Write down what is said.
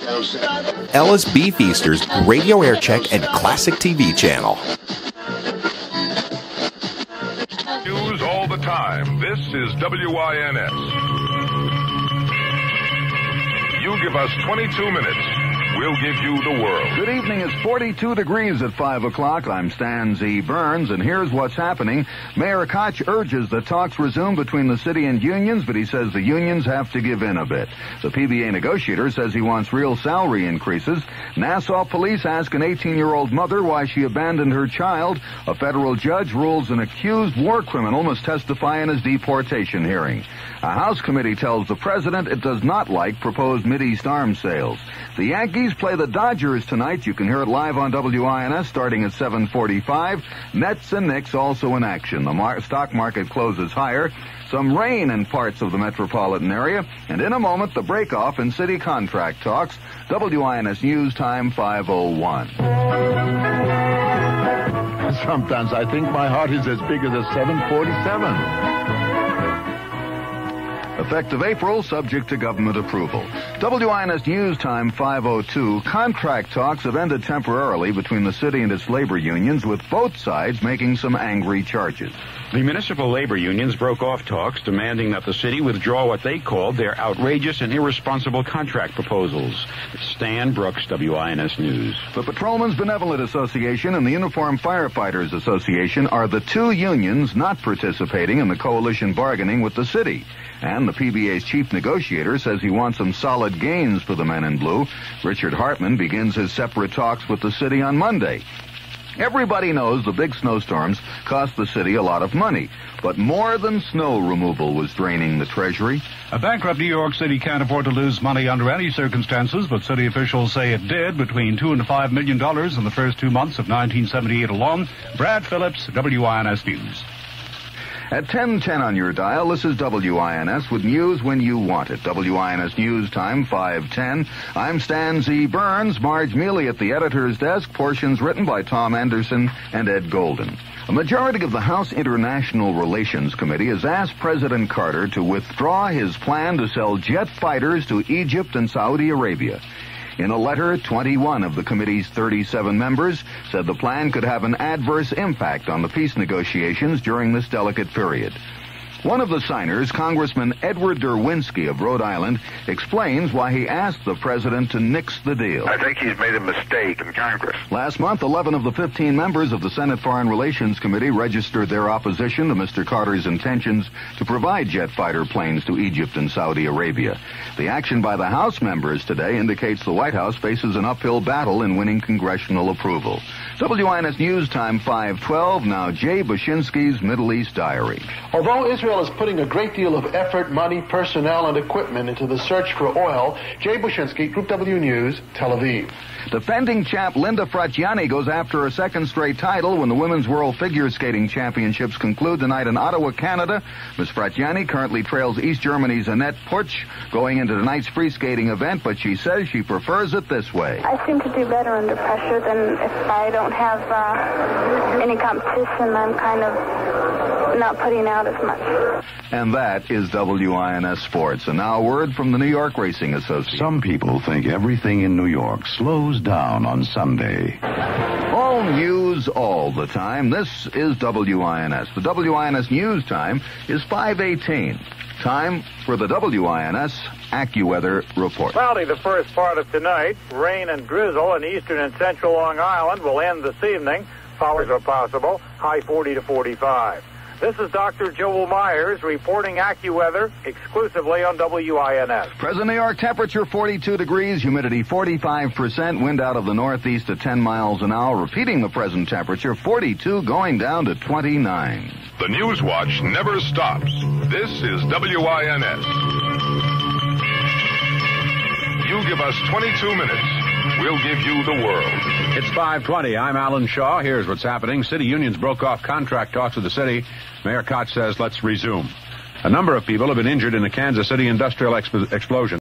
Ellis B. Feaster's Radio Aircheck and Classic TV channel. News all the time. This is WINS. You give us 22 minutes. We'll give you the world. Good evening. It's 42 degrees at 5 o'clock. I'm Stan Z. Burns, and here's what's happening. Mayor Koch urges that talks resume between the city and unions, but he says the unions have to give in a bit. The PBA negotiator says he wants real salary increases. Nassau police ask an 18-year-old mother why she abandoned her child. A federal judge rules an accused war criminal must testify in his deportation hearing. A House committee tells the president it does not like proposed Mideast arms sales. The Yankees play the Dodgers tonight. You can hear it live on WINS starting at 7:45. Mets and Knicks also in action. The stock market closes higher. Some rain in parts of the metropolitan area. And in a moment, the break-off in city contract talks. WINS News Time 5:01. Sometimes I think my heart is as big as a 747. Effective April, subject to government approval. WINS News Time 5:02. Contract talks have ended temporarily between the city and its labor unions, with both sides making some angry charges. The municipal labor unions broke off talks, demanding that the city withdraw what they called their outrageous and irresponsible contract proposals. Stan Brooks, WINS News. The Patrolmen's Benevolent Association and the Uniform Firefighters Association are the two unions not participating in the coalition bargaining with the city. And the PBA's chief negotiator says he wants some solid gains for the men in blue. Richard Hartman begins his separate talks with the city on Monday. Everybody knows the big snowstorms cost the city a lot of money, but more than snow removal was draining the treasury. A bankrupt New York City can't afford to lose money under any circumstances, but city officials say it did, between $2 and $5 million in the first 2 months of 1978 alone. Brad Phillips, WINS News. At 10:10 on your dial, this is WINS with news when you want it. WINS News Time 5:10. I'm Stan Z. Burns. Marge Mealy at the editor's desk. Portions written by Tom Anderson and Ed Golden. A majority of the House International Relations Committee has asked President Carter to withdraw his plan to sell jet fighters to Egypt and Saudi Arabia. In a letter, 21 of the committee's 37 members said the plan could have an adverse impact on the peace negotiations during this delicate period. One of the signers, Congressman Edward Derwinski of Rhode Island, explains why he asked the president to nix the deal. I think he's made a mistake in Congress. Last month, 11 of the 15 members of the Senate Foreign Relations Committee registered their opposition to Mr. Carter's intentions to provide jet fighter planes to Egypt and Saudi Arabia. The action by the House members today indicates the White House faces an uphill battle in winning congressional approval. WINS News Time 5:12. Now Jay Bushinsky's Middle East Diary. Although Israel is putting a great deal of effort, money, personnel, and equipment into the search for oil, Jay Bushinsky, Group W News, Tel Aviv. Defending champ Linda Fracchiani goes after a second straight title when the Women's World Figure Skating Championships conclude tonight in Ottawa, Canada. Ms. Fracchiani currently trails East Germany's Annette Putsch going into tonight's free skating event, but she says she prefers it this way. I seem to do better under pressure than if I don't have any competition. I'm kind of not putting out as much. And that is WINS Sports. And now a word from the New York Racing Association. Some people think everything in New York slows down on Sunday. All news all the time. This is WINS. The WINS News Time is 5:18. Time for the WINS AccuWeather Report. Cloudy the first part of tonight. Rain and drizzle in eastern and central Long Island will end this evening. Showers are possible. High 40 to 45. This is Dr. Joel Myers reporting AccuWeather exclusively on WINS. Present New York temperature 42 degrees, humidity 45%, wind out of the northeast at 10 miles an hour. Repeating the present temperature, 42 going down to 29. The News Watch never stops. This is WINS. You give us 22 minutes. We'll give you the world. It's 5:20. I'm Alan Shaw. Here's what's happening. City unions broke off contract talks with the city. Mayor Koch says, let's resume. A number of people have been injured in the Kansas City industrial explosion.